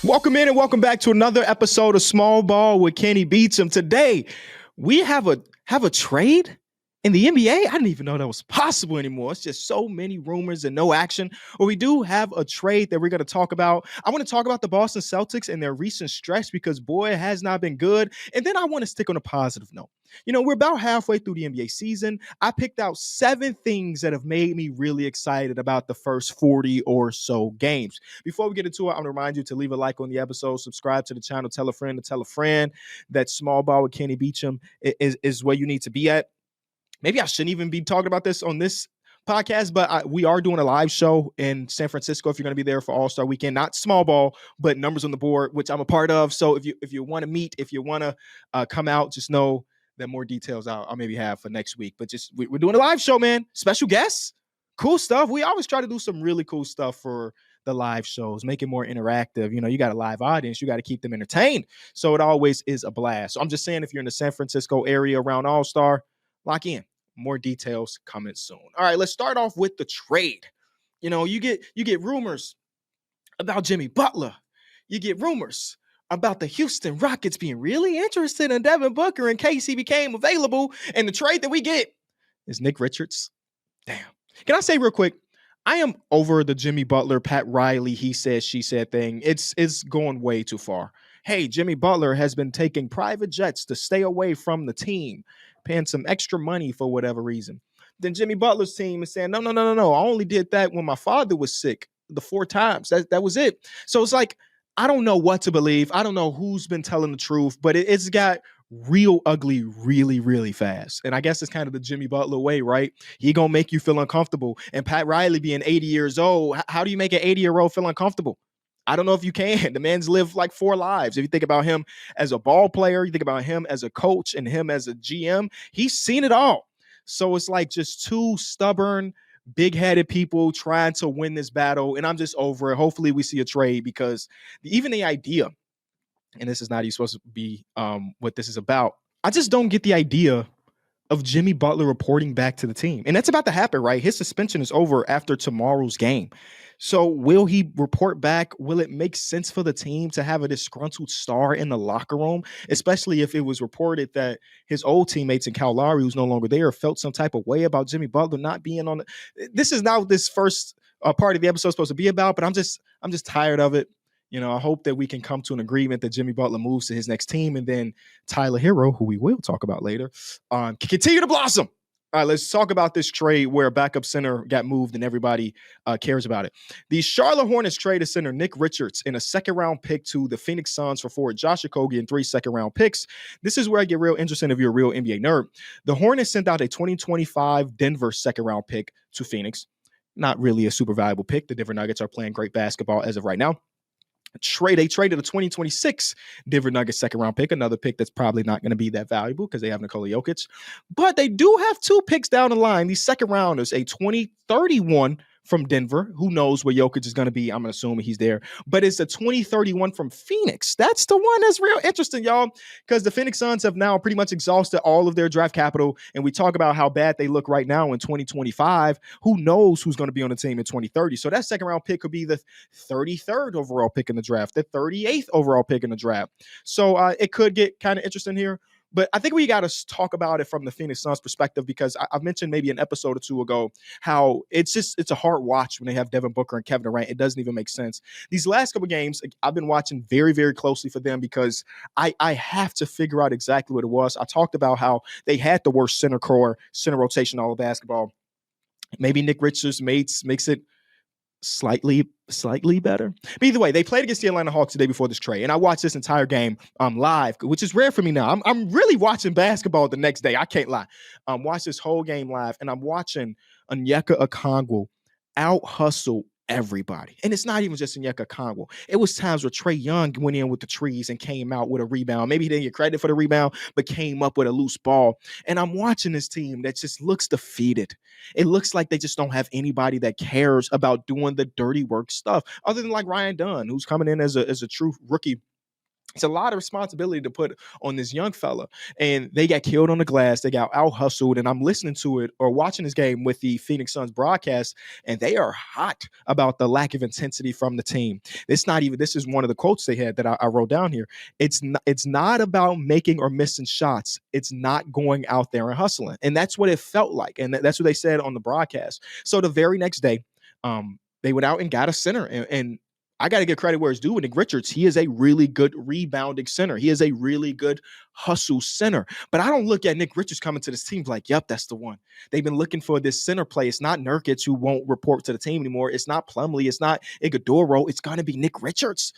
Welcome in and welcome back to another episode of Small Ball with Kenny Beecham. Today, we have a trade in the NBA. I didn't even know that was possible anymore. It's just so many rumors and no action. But we do have a trade that we're going to talk about. I want to talk about the Boston Celtics and their recent stretch because, boy, it has not been good. And then I want to stick on a positive note. You know, we're about halfway through the NBA season. I picked out 7 things that have made me really excited about the first 40 or so games. Before we get into it, I want to remind you to leave a like on the episode, subscribe to the channel, tell a friend to tell a friend that Small Ball with Kenny Beecham is where you need to be at. Maybe I shouldn't even be talking about this on this podcast, but we are doing a live show in San Francisco if you're going to be there for All-Star Weekend. Not Small Ball, but Numbers on the Board, which I'm a part of. So if you want to meet, if you want to come out, just know that more details I'll maybe have for next week. But just we're doing a live show, man. Special guests, cool stuff. We always try to do some really cool stuff for the live shows, make it more interactive. You know, you got a live audience, you got to keep them entertained. So it always is a blast. So I'm just saying, if you're in the San Francisco area around All-Star, lock in. More details coming soon. All right, let's start off with the trade. You know, you get rumors about Jimmy Butler. You get rumors about the Houston Rockets being really interested in Devin Booker in case he became available. And the trade that we get is Nick Richards. Damn. Can I say real quick, I am over the Jimmy Butler, Pat Riley, he said, she said thing. It's going way too far. Hey, Jimmy Butler has been taking private jets to stay away from the team, paying some extra money for whatever reason. Then Jimmy Butler's team is saying, no. I only did that when my father was sick the 4 times. That was it. So it's like, I don't know what to believe. I don't know who's been telling the truth, but it's got real ugly really, really fast. And I guess it's kind of the Jimmy Butler way, right? He gonna make you feel uncomfortable. And Pat Riley being 80 years old, how do you make an 80-year-old feel uncomfortable? I don't know if you can. The man's lived like 4 lives. If you think about him as a ball player, you think about him as a coach and him as a GM, he's seen it all. So it's like just 2 stubborn, big-headed people trying to win this battle. And I'm just over it. Hopefully we see a trade because even the idea, and this is not even supposed to be what this is about, I just don't get the idea of Jimmy Butler reporting back to the team. And that's about to happen, right? His suspension is over after tomorrow's game. So will he report back? Will it make sense for the team to have a disgruntled star in the locker room, especially if it was reported that his old teammates in Kyle Lowry, who's no longer there, felt some type of way about Jimmy Butler not being on it? This is not what this first part of the episode is supposed to be about, but I'm just tired of it. You know, I hope that we can come to an agreement that Jimmy Butler moves to his next team, and then Tyler Herro, who we will talk about later, can continue to blossom. All right, let's talk about this trade where a backup center got moved and everybody cares about it. The Charlotte Hornets traded center Nick Richards in a 2nd-round pick to the Phoenix Suns for forward Josh Okogie and 3 2nd-round picks. This is where I get real interesting if you're a real NBA nerd. The Hornets sent out a 2025 Denver 2nd-round pick to Phoenix. Not really a super valuable pick. The Denver Nuggets are playing great basketball as of right now. They traded a 2026 Denver Nuggets 2nd-round pick, another pick that's probably not going to be that valuable because they have Nikola Jokic. But they do have 2 picks down the line. These 2nd-rounders, a 2031 from Denver. Who knows where Jokic is going to be? I'm assuming he's there. But it's a 2031 from Phoenix. That's the one that's real interesting, y'all, because the Phoenix Suns have now pretty much exhausted all of their draft capital. And we talk about how bad they look right now in 2025. Who knows who's going to be on the team in 2030? So that 2nd-round pick could be the 33rd overall pick in the draft, the 38th overall pick in the draft. So it could get kind of interesting here. But I think we got to talk about it from the Phoenix Suns perspective because I've mentioned maybe an episode or 2 ago how it's a hard watch when they have Devin Booker and Kevin Durant. It doesn't even make sense. These last couple games, I've been watching very, very closely for them because I have to figure out exactly what it was. I talked about how they had the worst center rotation all of basketball. Maybe Nick Richards makes it slightly better. But either way, they played against the Atlanta Hawks today before this trade, and I watched this entire game live, which is rare for me now. I'm really watching basketball the next day. I can't lie. Watch this whole game live, and I'm watching Onyeka Okongwu out hustle everybody. And it's not even just Onyeka Okongwu. It was times where Trae Young went in with the trees and came out with a rebound. Maybe he didn't get credit for the rebound, but came up with a loose ball. And I'm watching this team that just looks defeated. It looks like they just don't have anybody that cares about doing the dirty work stuff, other than like Ryan Dunn, who's coming in as a true rookie It's a lot of responsibility to put on this young fella. And they got killed on the glass. They got out hustled. And I'm listening to it or watching this game with the Phoenix Suns broadcast, and they are hot about the lack of intensity from the team. It's not even, this is one of the quotes they had that I wrote down here. It's not about making or missing shots. It's not going out there and hustling. And that's what it felt like. And that's what they said on the broadcast. So the very next day, they went out and got a center. And I got to give credit where it's due with Nick Richards. He is a really good rebounding center. He is a really good hustle center. But I don't look at Nick Richards coming to this team like, yep, that's the one. They've been looking for this center play. It's not Nurkic, who won't report to the team anymore. It's not Plumlee. It's not Iguodala. It's going to be Nick Richards.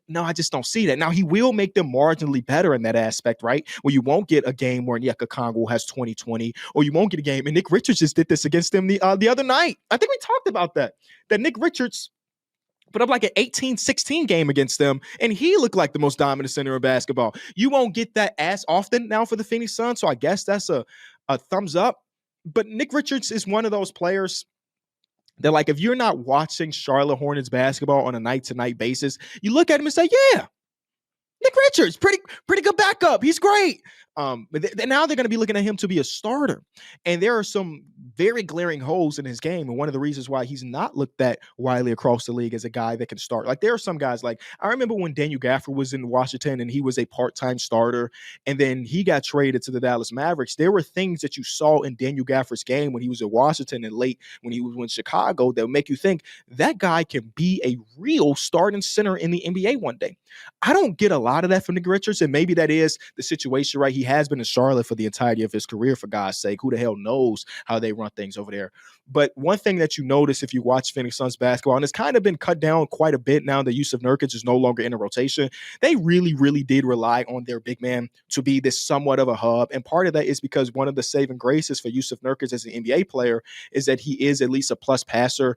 No, I just don't see that. Now, he will make them marginally better in that aspect, right? Where you won't get a game where Nyeka Kongwu has 20-20, or you won't get a game. And Nick Richards just did this against them the other night. I think we talked about that Nick Richards put up like an 18-16 game against them, and he looked like the most dominant center in basketball. You won't get that as often now for the Phoenix Suns, so I guess that's a thumbs up. But Nick Richards is one of those players that, like, if you're not watching Charlotte Hornets basketball on a night-to-night basis, you look at him and say, yeah, Nick Richards, pretty good backup. He's great. But now they're going to be looking at him to be a starter. And there are some very glaring holes in his game. And one of the reasons why he's not looked at widely across the league as a guy that can start. Like, there are some guys, like, I remember when Daniel Gafford was in Washington and he was a part-time starter, and then he got traded to the Dallas Mavericks. There were things that you saw in Daniel Gafford's game when he was in Washington and late when he was in Chicago that would make you think that guy can be a real starting center in the NBA one day. I don't get a lot of that from Nick Richards, and maybe that is the situation, right? He has been in Charlotte for the entirety of his career, for God's sake. Who the hell knows how they run things over there? But one thing that you notice if you watch Phoenix Suns basketball, and it's kind of been cut down quite a bit now, the use of Nurkic is no longer in a rotation. They really, really did rely on their big man to be this somewhat of a hub. And part of that is because one of the saving graces for Yusuf Nurkic as an NBA player is that he is at least a plus passer.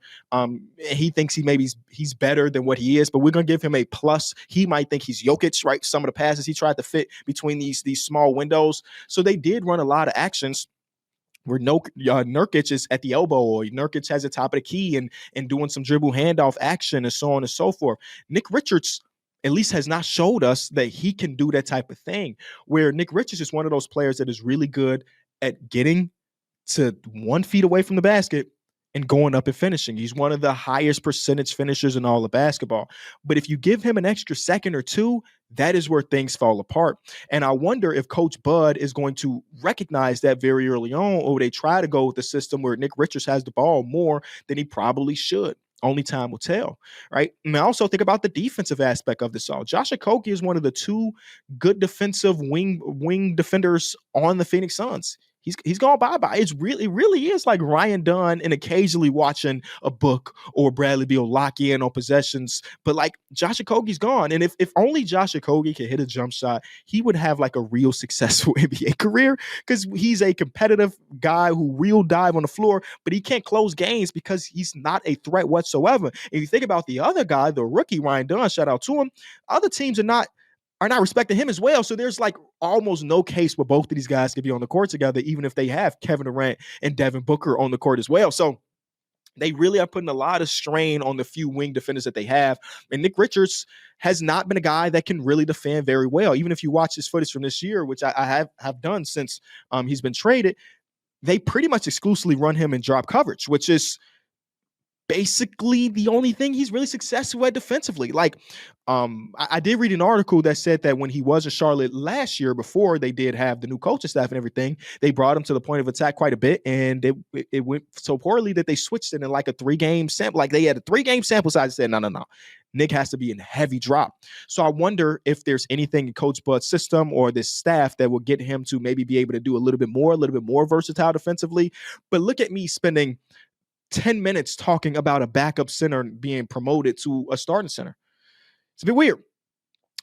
He thinks he's better than what he is, but we're going to give him a plus. He might think he's Jokic, right? Some of the passes he tried to fit between these small windows. So they did run a lot of actions where Nurkic is at the elbow, or Nurkic has the top of the key and doing some dribble handoff action and so on and so forth. Nick Richards at least has not showed us that he can do that type of thing, where Nick Richards is one of those players that is really good at getting to 1 feet away from the basket and going up and finishing. He's one of the highest percentage finishers in all of basketball. But if you give him an extra second or two, that is where things fall apart. And I wonder if Coach Bud is going to recognize that very early on, or they try to go with the system where Nick Richards has the ball more than he probably should. Only time will tell, right? And I also think about the defensive aspect of this all. Josh Okogie is one of the two good defensive wing defenders on the Phoenix Suns. He's gone bye-bye. It really is like Ryan Dunn and occasionally watching a book or Bradley Beal lock in on possessions. But like Josh Okogie's gone. And if only Josh Okogie could hit a jump shot, he would have like a real successful NBA career, because he's a competitive guy who will dive on the floor, but he can't close games because he's not a threat whatsoever. If you think about the other guy, the rookie Ryan Dunn, shout out to him, other teams are not respecting him as well. So there's like almost no case where both of these guys could be on the court together, even if they have Kevin Durant and Devin Booker on the court as well. So they really are putting a lot of strain on the few wing defenders that they have. And Nick Richards has not been a guy that can really defend very well. Even if you watch his footage from this year, which I have done since he's been traded, they pretty much exclusively run him in drop coverage, which is basically the only thing he's really successful at defensively. Like, I did read an article that said that when he was in Charlotte last year, before they did have the new coaching staff and everything, they brought him to the point of attack quite a bit, and it went so poorly that they switched it in like a 3-game sample. Like, they had a 3-game sample size and said, no. Nick has to be in heavy drop. So I wonder if there's anything in Coach Bud's system or this staff that will get him to maybe be able to do a little bit more versatile defensively. But look at me spending 10 minutes talking about a backup center being promoted to a starting center. It's a bit weird.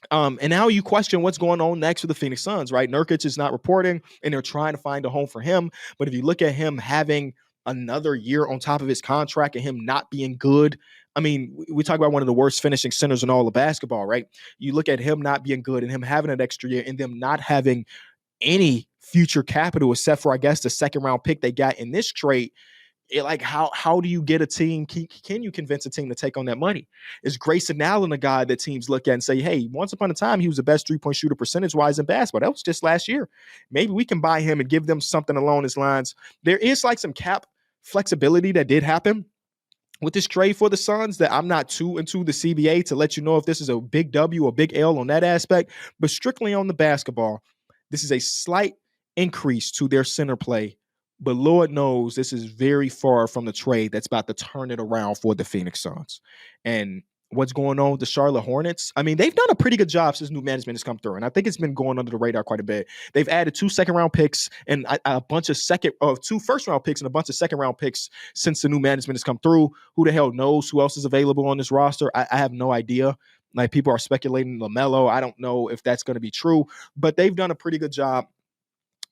And now you question what's going on next with the Phoenix Suns, right? Nurkic is not reporting, and they're trying to find a home for him. But if you look at him having another year on top of his contract and him not being good, I mean, we talk about one of the worst finishing centers in all of basketball, right? You look at him not being good and him having an extra year and them not having any future capital except for, I guess, the second round pick they got in this trade. like how do you get a team? Can you convince a team to take on that money? Is Grayson Allen a guy that teams look at and say, hey, once upon a time he was the best 3-point shooter percentage wise in basketball? That was just last year. Maybe we can buy him and give them something along his lines. There is like some cap flexibility that did happen with this trade for the Suns that I'm not too into the CBA to let you know if this is a big W or big L on that aspect, but strictly on the basketball, this is a slight increase to their center play. But Lord knows this is very far from the trade that's about to turn it around for the Phoenix Suns. And what's going on with the Charlotte Hornets? I mean, they've done a pretty good job since new management has come through. And I think it's been going under the radar quite a bit. They've added 2 second-round picks and a bunch of 2 first-round picks and a bunch of second-round picks since the new management has come through. Who the hell knows who else is available on this roster? I have no idea. Like, people are speculating LaMelo. I don't know if that's going to be true. But they've done a pretty good job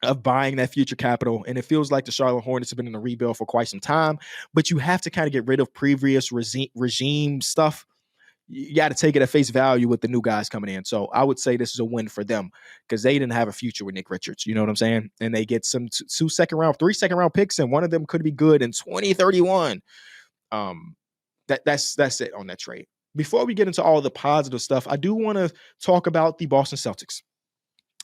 of buying that future capital. And it feels like the Charlotte Hornets have been in a rebuild for quite some time. But you have to kind of get rid of previous regime stuff. You got to take it at face value with the new guys coming in. So I would say this is a win for them because they didn't have a future with Nick Richards. You know what I'm saying? And they get some 3 second-round picks, and one of them could be good in 2031. That's it on that trade. Before we get into all the positive stuff, I do want to talk about the Boston Celtics.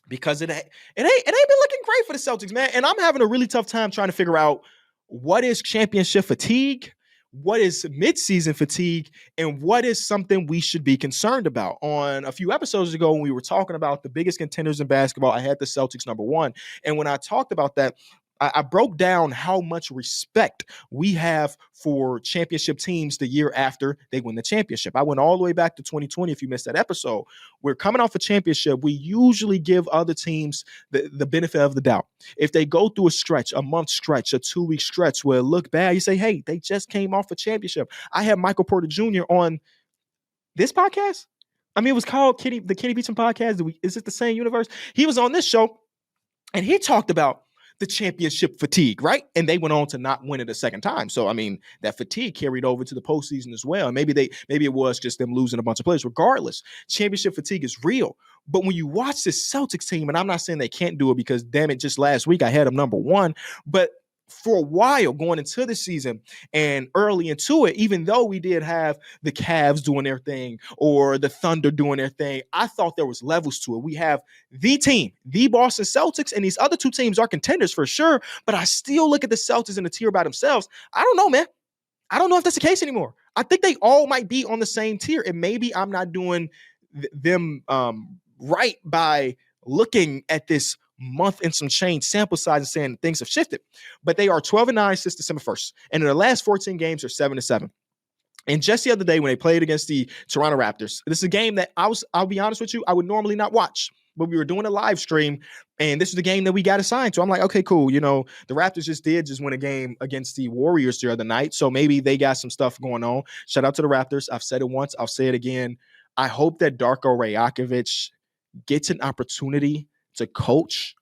Because it ain't been looking great for the Celtics, man. And I'm having a really tough time trying to figure out what is championship fatigue, what is midseason fatigue, and what is something we should be concerned about. On a few episodes ago, when we were talking about the biggest contenders in basketball, I had the Celtics number 1. And when I talked about that, I broke down how much respect we have for championship teams the year after they win the championship. I went all the way back to 2020. If you missed that episode, we're coming off a championship. We usually give other teams the benefit of the doubt. If they go through a stretch, a month stretch, a 2-week stretch where it looked bad, you say, hey, they just came off a championship. I had Michael Porter Jr. on this podcast. I mean, it was called the Kenny Beecham podcast. Is it the same universe? He was on this show and he talked about the championship fatigue, right? And they went on to not win it a second time. So, I mean, that fatigue carried over to the postseason as well. And maybe it was just them losing a bunch of players. Regardless, championship fatigue is real. But when you watch this Celtics team, and I'm not saying they can't do it because, damn it, just last week I had them number 1, but for a while going into the season and early into it, even though we did have the Cavs doing their thing or the Thunder doing their thing, I thought there was levels to it. We have the team, the Boston Celtics, and these other 2 teams are contenders for sure, but I still look at the Celtics in a tier by themselves. I don't know, man. I don't know if that's the case anymore. I think they all might be on the same tier, and maybe I'm not doing them right by looking at this month and some change sample size and saying things have shifted. But they are 12-9 since December 1st. And in the last 14 games, they're 7-7. And just the other day when they played against the Toronto Raptors, this is a game that I'll be honest with you, I would normally not watch. But we were doing a live stream, and this is the game that we got assigned to. I'm like, okay, cool. You know, the Raptors just win a game against the Warriors the other night. So maybe they got some stuff going on. Shout out to the Raptors. I've said it once. I'll say it again. I hope that Darko Rajakovic gets an opportunity to coach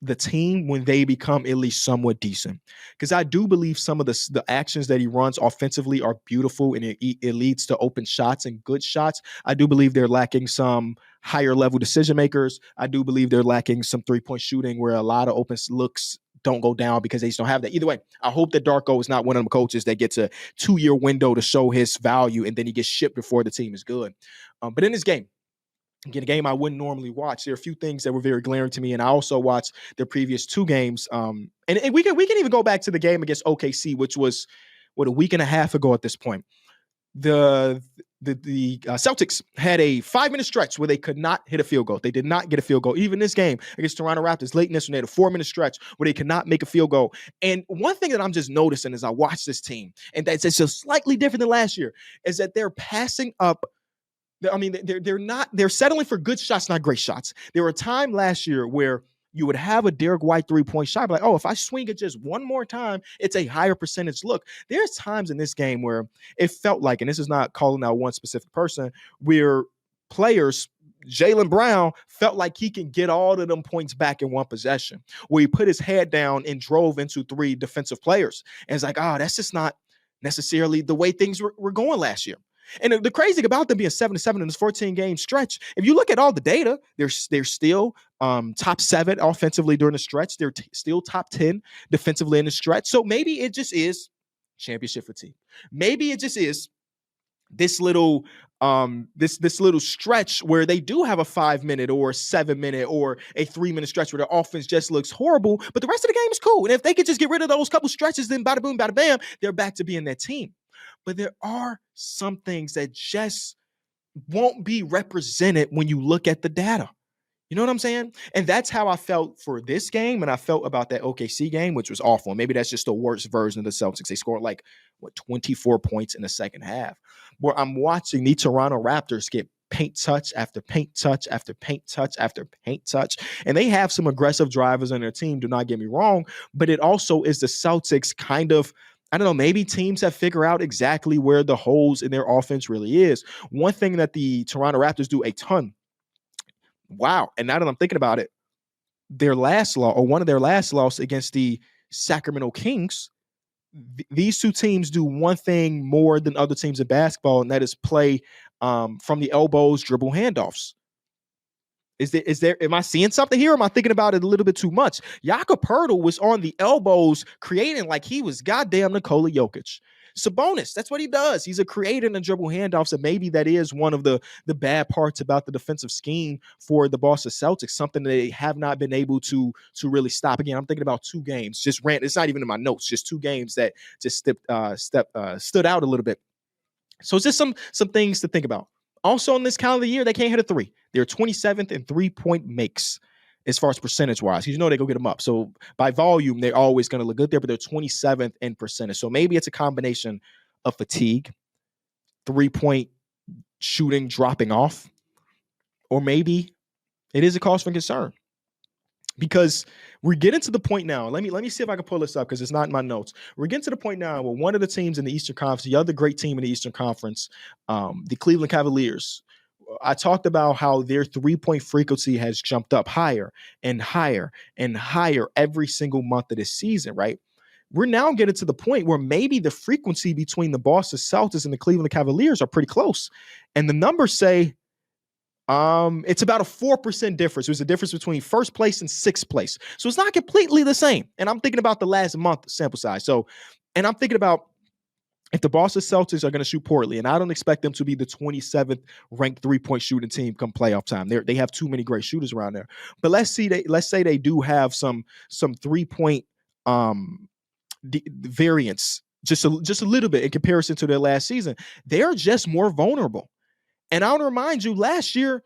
the team when they become at least somewhat decent. Because I do believe some of the actions that he runs offensively are beautiful, and it leads to open shots and good shots. I do believe they're lacking some higher level decision makers. I do believe they're lacking some 3-point shooting where a lot of open looks don't go down because they just don't have that. Either way, I hope that Darko is not one of them coaches that gets a 2-year window to show his value and then he gets shipped before the team is good. But in this game, again, a game I wouldn't normally watch. There are a few things that were very glaring to me, and I also watched their previous 2 games. And we can even go back to the game against OKC, which was a week and a half ago at this point. The Celtics had a 5-minute stretch where they could not hit a field goal. They did not get a field goal. Even this game against Toronto Raptors, late in this one, they had a 4-minute stretch where they could not make a field goal. And one thing that I'm just noticing as I watch this team, and that's just slightly different than last year, is that they're passing up. I mean, they're settling for good shots, not great shots. There were a time last year where you would have a Derek White 3-point shot, like, oh, if I swing it just one more time, it's a higher percentage look. There's times in this game where it felt like, and this is not calling out one specific person, where players, Jalen Brown, felt like he can get all of them points back in one possession, where he put his head down and drove into 3 defensive players. And it's like, that's just not necessarily the way things were going last year. And the crazy thing about them being 7-7 in this 14-game stretch, if you look at all the data, they're still top 7 offensively during the stretch. They're still top 10 defensively in the stretch. So maybe it just is championship fatigue. Maybe it just is this little this little stretch where they do have a 5-minute or 7-minute or a 3-minute stretch where the offense just looks horrible, but the rest of the game is cool. And if they could just get rid of those couple stretches, then bada boom, bada bam, they're back to being that team. But there are some things that just won't be represented when you look at the data. You know what I'm saying? And that's how I felt for this game, and I felt about that OKC game, which was awful. Maybe that's just the worst version of the Celtics. They scored 24 points in the second half. Where I'm watching the Toronto Raptors get paint touch after paint touch after paint touch after paint touch. And they have some aggressive drivers on their team, do not get me wrong, but it also is the Celtics kind of, I don't know, maybe teams have figured out exactly where the holes in their offense really is. One thing that the Toronto Raptors do a ton. Wow. And now that I'm thinking about it, one of their last loss against the Sacramento Kings, these two teams do one thing more than other teams in basketball, and that is play from the elbows, dribble handoffs. Am I seeing something here? Or am I thinking about it a little bit too much? Jakob Poeltl was on the elbows creating like he was goddamn Nikola Jokic. Sabonis, that's what he does. He's a creator in dribble handoffs, and maybe that is one of the bad parts about the defensive scheme for the Boston Celtics, something they have not been able to really stop. Again, I'm thinking about 2 games. It's not even in my notes, just 2 games that just stood out a little bit. So it's just some things to think about. Also, in this calendar year, they can't hit a 3. They're 27th in 3-point makes as far as percentage-wise. You know they go get them up. So by volume, they're always going to look good there, but they're 27th in percentage. So maybe it's a combination of fatigue, 3-point shooting dropping off, or maybe it is a cause for concern. Because we're getting to the point now. Let me see if I can pull this up because it's not in my notes. We're getting to the point now where one of the teams in the Eastern Conference, the other great team in the Eastern Conference, the Cleveland Cavaliers, I talked about how their 3-point frequency has jumped up higher and higher and higher every single month of this season, right? We're now getting to the point where maybe the frequency between the Boston Celtics and the Cleveland Cavaliers are pretty close. And the numbers say it's about a 4% difference. There's a difference between first place and 6th place. So it's not completely the same. And I'm thinking about the last month sample size. And I'm thinking about if the Boston Celtics are going to shoot poorly, and I don't expect them to be the 27th ranked 3-point shooting team come playoff time. They have too many great shooters around there. But let's say they do have some 3-point variance, just a little bit in comparison to their last season. They're just more vulnerable. And I'll remind you, last year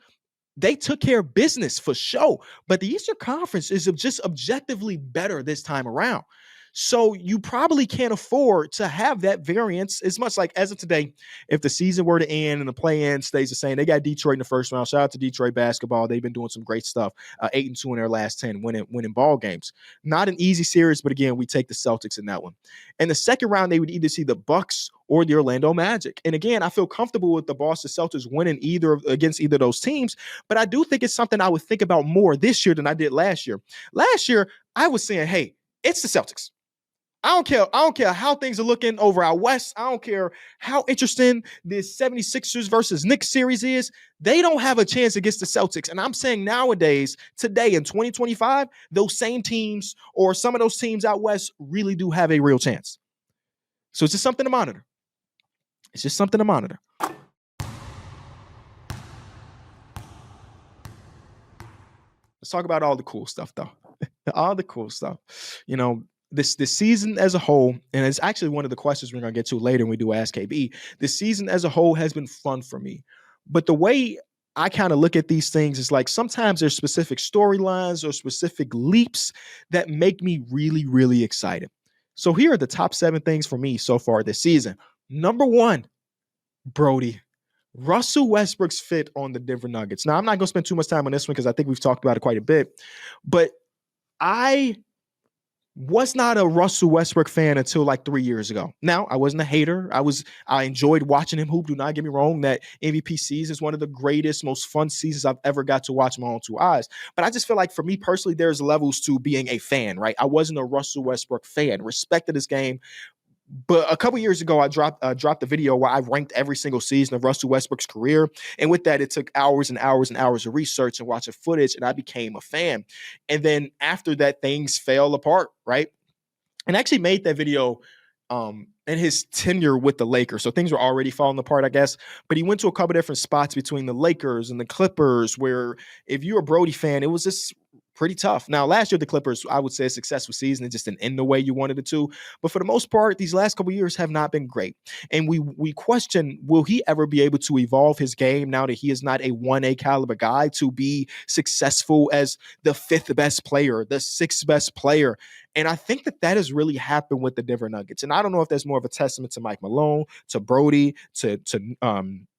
they took care of business for sure, but the Eastern Conference is just objectively better this time around. So you probably can't afford to have that variance as much. Like as of today, if the season were to end and the play-in stays the same, they got Detroit in the first round. Shout out to Detroit basketball. They've been doing some great stuff. 8-2 in their last 10, winning ball games. Not an easy series, but again, we take the Celtics in that one. In the second round, they would either see the Bucks or the Orlando Magic. And again, I feel comfortable with the Boston Celtics winning against either of those teams, but I do think it's something I would think about more this year than I did last year. Last year, I was saying, hey, it's the Celtics. I don't care how things are looking over out west. I don't care how interesting this 76ers versus Knicks series is. They don't have a chance against the Celtics. And I'm saying nowadays, today in 2025, those same teams or some of those teams out west really do have a real chance. So it's just something to monitor. It's just something to monitor. Let's talk about all the cool stuff, though. All the cool stuff. You know, this season as a whole, and it's actually one of the questions we're going to get to later when we do AskKB, this season as a whole has been fun for me. But the way I kind of look at these things is like sometimes there's specific storylines or specific leaps that make me really, really excited. So here are the top 7 things for me so far this season. Number 1, Brody, Russell Westbrook's fit on the Denver Nuggets. Now, I'm not going to spend too much time on this one because I think we've talked about it quite a bit, but I was not a Russell Westbrook fan until like 3 years ago. Now, I wasn't a hater. I enjoyed watching him hoop. Do not get me wrong. That MVP season is one of the greatest, most fun seasons I've ever got to watch with my own 2 eyes. But I just feel like for me personally, there's levels to being a fan, right? I wasn't a Russell Westbrook fan. Respected his game. But a couple years ago, I dropped a video where I ranked every single season of Russell Westbrook's career. And with that, it took hours and hours and hours of research and watching footage, and I became a fan. And then after that, things fell apart, right? And I actually made that video and his tenure with the Lakers. So things were already falling apart, I guess. But he went to a couple different spots between the Lakers and the Clippers, where if you're a Brody fan, it was just pretty tough. Now, last year, the Clippers, I would say a successful season. It just didn't end the way you wanted it to. But for the most part, these last couple of years have not been great. And we question, will he ever be able to evolve his game now that he is not a 1A caliber guy to be successful as the 5th best player, the 6th best player? And I think that has really happened with the Denver Nuggets. And I don't know if that's more of a testament to Mike Malone, to Brody, to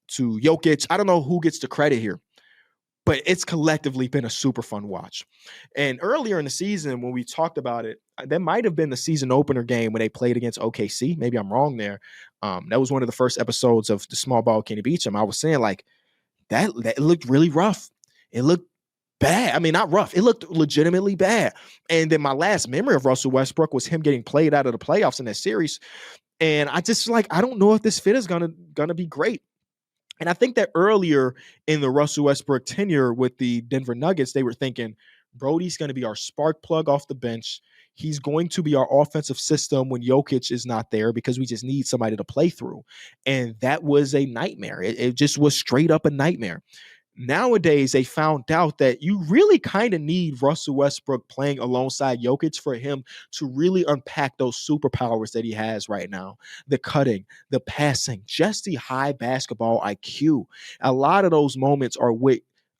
Jokic. I don't know who gets the credit here, but it's collectively been a super fun watch. And earlier in the season, when we talked about it, that might have been the season opener game when they played against OKC. Maybe I'm wrong there. That was one of the first episodes of the Small Ball Kenny Beecham. I was saying like that looked really rough. It looked bad. I mean, not rough. It looked legitimately bad. And then my last memory of Russell Westbrook was him getting played out of the playoffs in that series. And I just I don't know if this fit is gonna be great. And I think that earlier in the Russell Westbrook tenure with the Denver Nuggets, they were thinking Brody's going to be our spark plug off the bench. He's going to be our offensive system when Jokic is not there because we just need somebody to play through. And that was a nightmare. It just was straight up a nightmare. Nowadays, they found out that you really kind of need Russell Westbrook playing alongside Jokic for him to really unpack those superpowers that he has right now. The cutting, the passing, just the high basketball IQ. A lot of those moments are with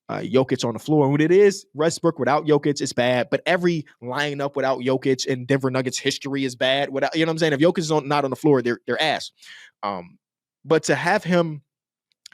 Jokic on the floor. And when it is Westbrook without Jokic, it's bad. But every lineup without Jokic in Denver Nuggets history is bad. Without, you know what I'm saying? If Jokic is not on the floor, they're ass. But to have him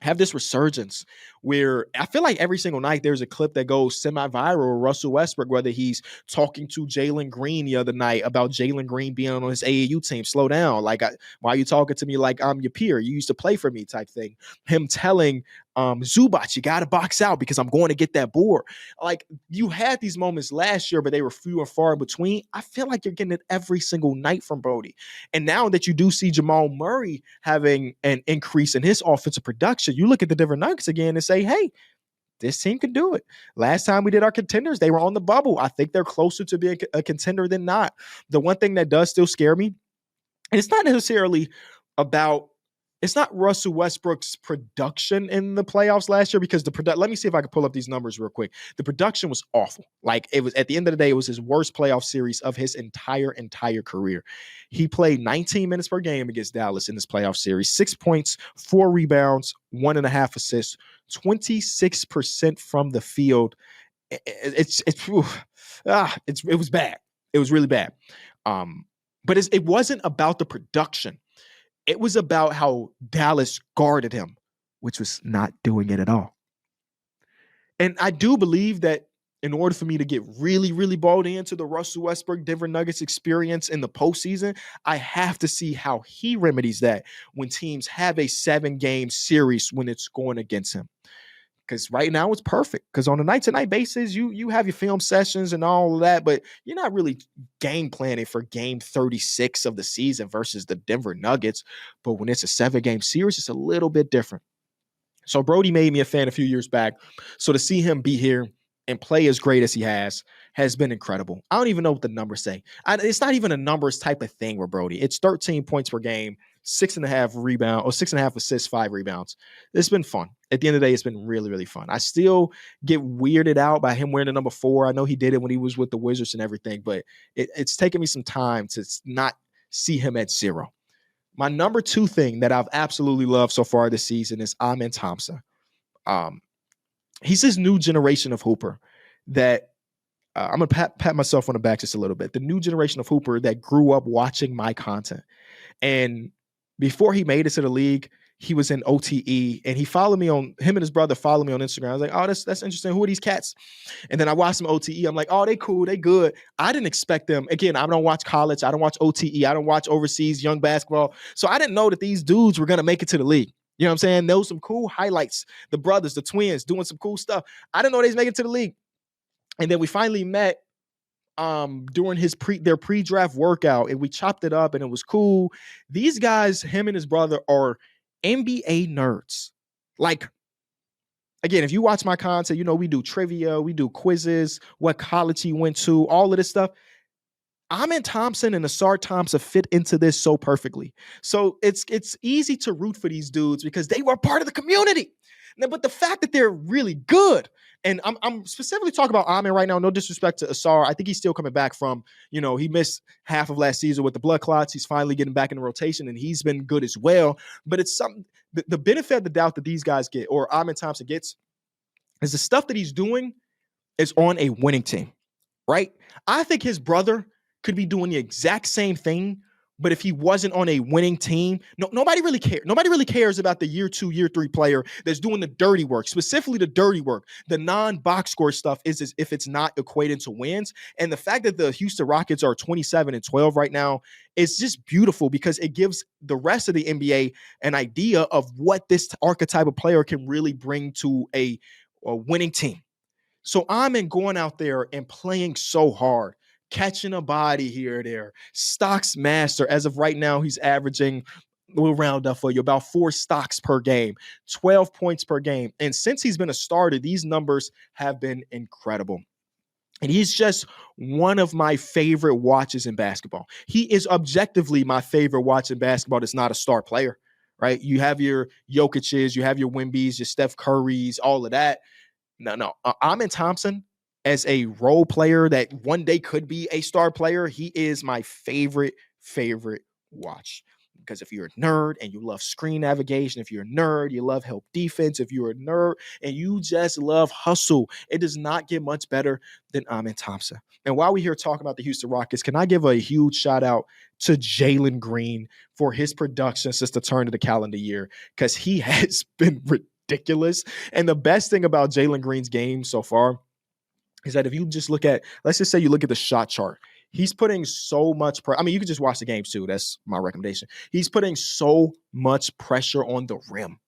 have this resurgence where I feel like every single night there's a clip that goes semi-viral, Russell Westbrook, whether he's talking to Jalen Green the other night about Jalen Green being on his AAU team. Slow down. Like, why are you talking to me like I'm your peer? You used to play for me type thing. Him telling Zubac, you got to box out because I'm going to get that board. Like, you had these moments last year, but they were few and far in between. I feel like you're getting it every single night from Brody. And now that you do see Jamal Murray having an increase in his offensive production, you look at the Denver Nuggets again and say, hey, this team can do it. Last time we did our contenders, they were on the bubble. I think they're closer to being a contender than not. The one thing that does still scare me, and it's not necessarily about, it's not Russell Westbrook's production in the playoffs last year, because let me see if I can pull up these numbers real quick. The production was awful. Like, it was, at the end of the day, it was his worst playoff series of his entire career. He played 19 minutes per game against Dallas in this playoff series, 6 points, 4 rebounds, 1.5 assists, 26% from the field. It was bad. It was really bad. But it wasn't about the production. It was about how Dallas guarded him, which was not doing it at all. And I do believe that in order for me to get really, really bought into the Russell Westbrook Denver Nuggets experience in the postseason, I have to see how he remedies that when teams have a 7-game series when it's going against him. Because right now it's perfect. Because on a night-to-night basis, you have your film sessions and all of that, but you're not really game planning for game 36 of the season versus the Denver Nuggets. But when it's a 7-game series, it's a little bit different. So Brody made me a fan a few years back. So to see him be here and play as great as he has been incredible. I don't even know what the numbers say. It's not even a numbers type of thing with Brody. It's 13 points per game, 6.5 rebounds, or 6.5 assists, 5 rebounds. It's been fun. At the end of the day, it's been really, really fun. I still get weirded out by him wearing the number 4. I know he did it when he was with the Wizards and everything, but it's taken me some time to not see him at 0. My number 2 thing that I've absolutely loved so far this season is Amen Thompson. He's this new generation of hooper that I'm going to pat myself on the back just a little bit. The new generation of hooper that grew up watching my content. And before he made it to the league, he was in OTE, and him and his brother followed me on Instagram. I was like, oh, that's interesting. Who are these cats? And then I watched some OTE. I'm like, oh, they cool. They good. I didn't expect them. Again, I don't watch college. I don't watch OTE. I don't watch overseas young basketball. So I didn't know that these dudes were going to make it to the league. You know what I'm saying? There was some cool highlights. The brothers, the twins, doing some cool stuff. I didn't know they was making it to the league. And then we finally met during their pre-draft workout, and we chopped it up, and it was cool. These guys, him and his brother, are NBA nerds. Like, again, if you watch my content, you know we do trivia, we do quizzes, what college he went to, all of this stuff. Amen Thompson and Asar Thompson fit into this so perfectly. So it's easy to root for these dudes because they were part of the community. Now, but the fact that they're really good, and I'm specifically talking about Amen right now, no disrespect to Asar. I think he's still coming back from, he missed half of last season with the blood clots. He's finally getting back in the rotation, and he's been good as well. But it's something, the benefit of the doubt that these guys get, or Amen Thompson gets, is the stuff that he's doing is on a winning team, right? I think his brother could be doing the exact same thing, but if he wasn't on a winning team, nobody really cares. Nobody really cares about the year 2, year 3 player that's doing the dirty work, specifically the dirty work. The non-box score stuff is if it's not equating to wins. And the fact that the Houston Rockets are 27-12 right now is just beautiful because it gives the rest of the NBA an idea of what this archetype of player can really bring to a winning team. So I'm going out there and playing so hard, catching a body here or there. Stocks master. As of right now, he's averaging, we'll round up for you, about 4 stocks per game, 12 points per game. And since he's been a starter, these numbers have been incredible. And he's just one of my favorite watches in basketball. He is objectively my favorite watch in basketball that's not a star player, right? You have your Jokic's, you have your Wembys, your Steph Curry's, all of that. No. Amen Thompson, as a role player that one day could be a star player, he is my favorite watch. Because if you're a nerd and you love screen navigation, if you're a nerd, you love help defense, if you're a nerd and you just love hustle, it does not get much better than Amen Thompson. And while we're here talking about the Houston Rockets, can I give a huge shout out to Jalen Green for his production since the turn of the calendar year? Because he has been ridiculous. And the best thing about Jalen Green's game so far is that if you just look at, let's just say you look at the shot chart, he's putting so much pressure. I mean, you can just watch the games too. That's my recommendation. He's putting so much pressure on the rim.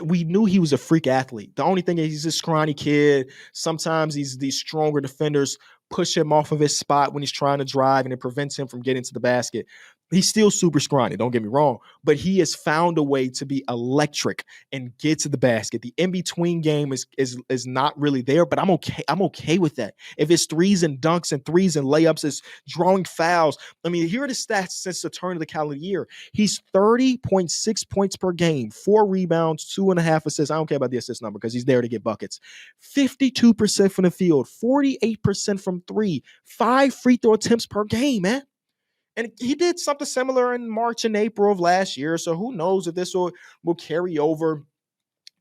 We knew he was a freak athlete. The only thing is he's a scrawny kid. Sometimes these stronger defenders push him off of his spot when he's trying to drive, and it prevents him from getting to the basket. He's still super scrawny, don't get me wrong, but he has found a way to be electric and get to the basket. The in-between game is not really there, but I'm okay. I'm okay with that. If it's threes and dunks and threes and layups, it's drawing fouls. I mean, here are the stats since the turn of the calendar year. He's 30.6 points per game, 4 rebounds, 2.5 assists. I don't care about the assist number because he's there to get buckets. 52% from the field, 48% from 3, 5 free throw attempts per game, man. And he did something similar in March and April of last year. So who knows if this will carry over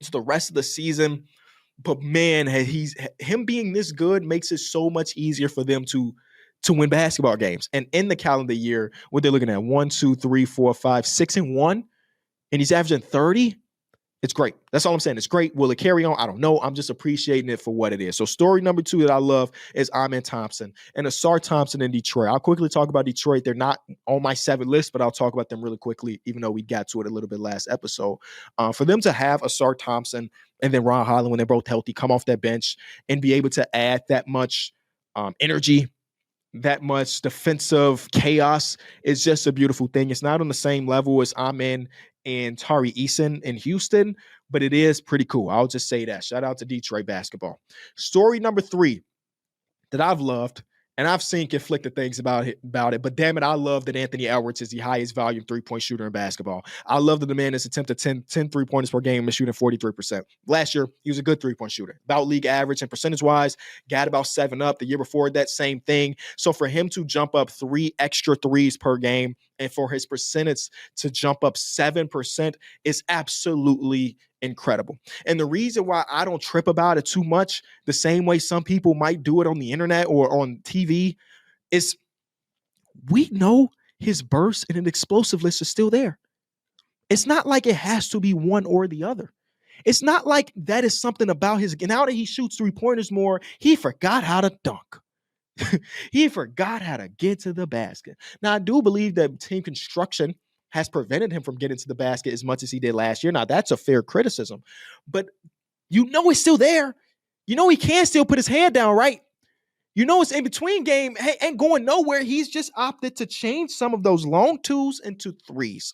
to the rest of the season. But man, him being this good makes it so much easier for them to win basketball games. And in the calendar year, what they're looking at, 1, 2, 3, 4, 5, 6, and 1, and he's averaging 30. It's great. That's all I'm saying. It's great. Will it carry on? I don't know. I'm just appreciating it for what it is. So story number 2 that I love is Amen Thompson and Asar Thompson in Detroit. I'll quickly talk about Detroit. They're not on my 7 list, but I'll talk about them really quickly, even though we got to it a little bit last episode. For them to have Asar Thompson and then Ron Holland, when they're both healthy, come off that bench and be able to add that much energy, that much defensive chaos is just a beautiful thing. It's not on the same level as Amen and Tari Eason in Houston, but it is pretty cool. I'll just say that. Shout out to Detroit basketball. Story number 3 that I've loved, and I've seen conflicted things about it, but damn it, I love that Anthony Edwards is the highest volume 3-point shooter in basketball. I love that the man has attempted 10 3-pointers per game and shooting 43%. Last year, he was a good 3-point shooter, about league average, and percentage-wise, got about 7 up. The year before that, same thing. So for him to jump up 3 extra threes per game and for his percentage to jump up 7% is absolutely incredible. And the reason why I don't trip about it too much, the same way some people might do it on the internet or on TV, is we know his burst and an explosiveness is still there. It's not like it has to be one or the other. It's not like that is something about his, now that he shoots 3-pointers more, he forgot how to dunk. He forgot how to get to the basket. Now, I do believe that team construction has prevented him from getting to the basket as much as he did last year. Now, that's a fair criticism, but you know it's still there. You know he can still put his hand down, right? You know it's in between game, ain't going nowhere. He's just opted to change some of those long 2s into 3s.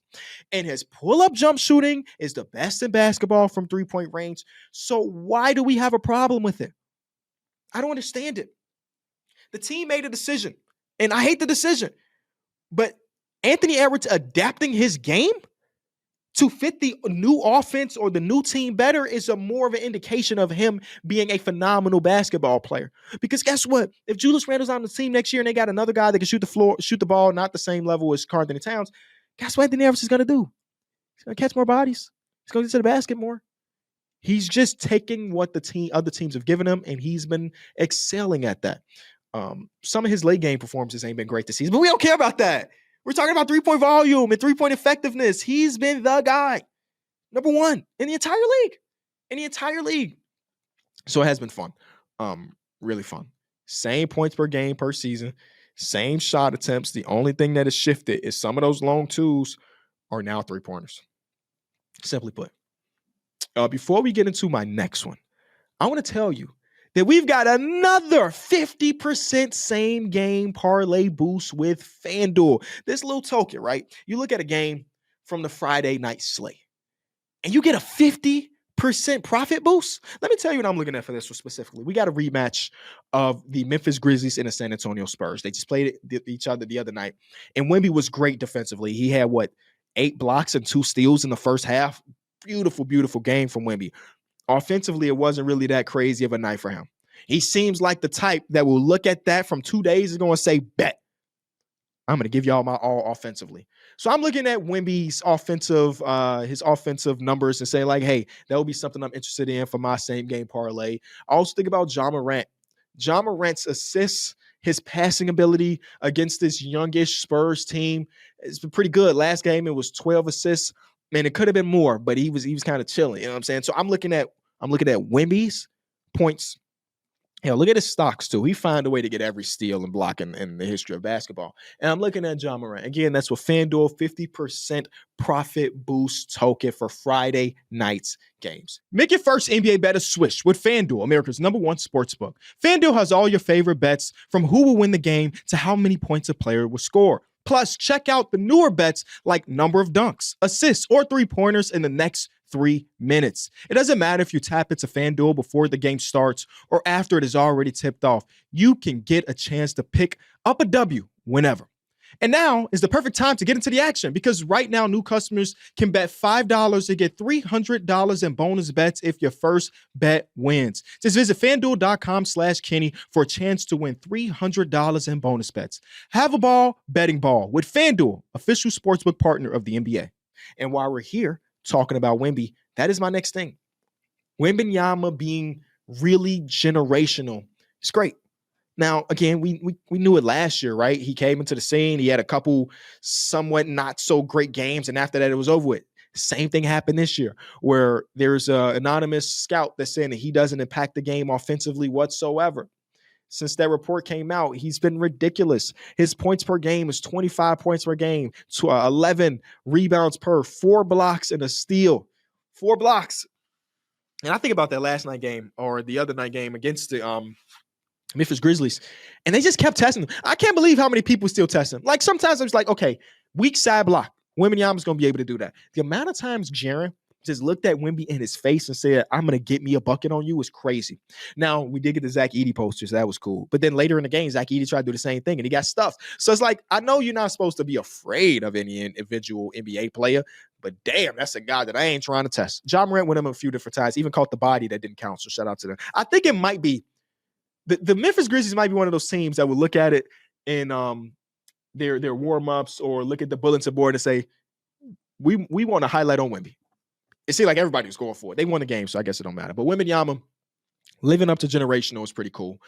And his pull-up jump shooting is the best in basketball from 3-point range. So why do we have a problem with it? I don't understand it. The team made a decision. And I hate the decision. But Anthony Edwards adapting his game to fit the new offense or the new team better is a more of an indication of him being a phenomenal basketball player. Because guess what? If Julius Randle's on the team next year and they got another guy that can shoot the ball, not the same level as Karl Anthony Towns, guess what Anthony Edwards is going to do? He's going to catch more bodies. He's going to get to the basket more. He's just taking what other teams have given him, and he's been excelling at that. Some of his late game performances ain't been great this season, but we don't care about that. We're talking about 3-point volume and 3-point effectiveness. He's been the guy, number one in the entire league. So it has been fun, really fun. Same points per game per season, same shot attempts. The only thing that has shifted is some of those long twos are now 3-pointers. Simply put. Before we get into my next one, I want to tell you that we've got another 50% same game parlay boost with FanDuel. This little token, right? You look at a game from the Friday night slate and you get a 50% profit boost. Let me tell you what I'm looking at for this one specifically. We got a rematch of the Memphis Grizzlies and the San Antonio Spurs. They just played each other the other night, and Wemby was great defensively. He had 8 blocks and 2 steals in the first half. Beautiful, beautiful game from Wemby. Offensively, it wasn't really that crazy of a night for him. He seems like the type that will look at that from 2 days ago and say, bet, I'm going to give y'all my all offensively. So I'm looking at Wemby's his offensive numbers and saying like, hey, that will be something I'm interested in for my same game parlay. I also think about Ja Morant. Ja Morant's assists, his passing ability against this youngish Spurs team, it's been pretty good. Last game, it was 12 assists. Man, it could have been more, but he was kind of chilling. You know what I'm saying? So I'm looking at Wemby's points. Look at his stocks too. He found a way to get every steal and block in the history of basketball. And I'm looking at Ja Morant. Again, that's with FanDuel, 50% profit boost token for Friday night's games. Make your first NBA bet a swish with FanDuel, America's #1 sportsbook. FanDuel has all your favorite bets, from who will win the game to how many points a player will score. Plus, check out the newer bets like number of dunks, assists, or 3-pointers in the next 3 minutes. It doesn't matter if you tap into FanDuel before the game starts or after it is already tipped off. You can get a chance to pick up a W whenever. And now is the perfect time to get into the action, because right now new customers can bet $5 to get $300 in bonus bets if your first bet wins. Just visit FanDuel.com/Kenny for a chance to win $300 in bonus bets. Have a ball betting ball with FanDuel, official sportsbook partner of the NBA. And while we're here talking about Wemby, that is my next thing. Wembanyama being really generational. It's great. Now, again, we knew it last year, right? He came into the scene. He had a couple somewhat not so great games, and after that, it was over with. Same thing happened this year, where there's an anonymous scout that's saying that he doesn't impact the game offensively whatsoever. Since that report came out, he's been ridiculous. His points per game is 25 points per game, 11 rebounds per, 4 blocks and a steal. 4 blocks. And I think about that last night game or the other night game against the Memphis Grizzlies, and they just kept testing them. I can't believe how many people still test him. Like, sometimes I'm just like, okay, weak side block. Wembanyama's going to be able to do that. The amount of times Jaren just looked at Wemby in his face and said, I'm going to get me a bucket on you, is crazy. Now, we did get the Zach Edey posters. That was cool. But then later in the game, Zach Edey tried to do the same thing, and he got stuffed. So it's like, I know you're not supposed to be afraid of any individual NBA player, but damn, that's a guy that I ain't trying to test. Ja Morant went him a few different times, even caught the body that didn't count, so shout out to them. I think it might be the Memphis Grizzlies might be one of those teams that would look at it in their warm-ups or look at the bulletin board and say, we want to highlight on Wemby. It seemed like everybody was going for it. They won the game, so I guess it don't matter. But Wembanyama living up to generational is pretty cool,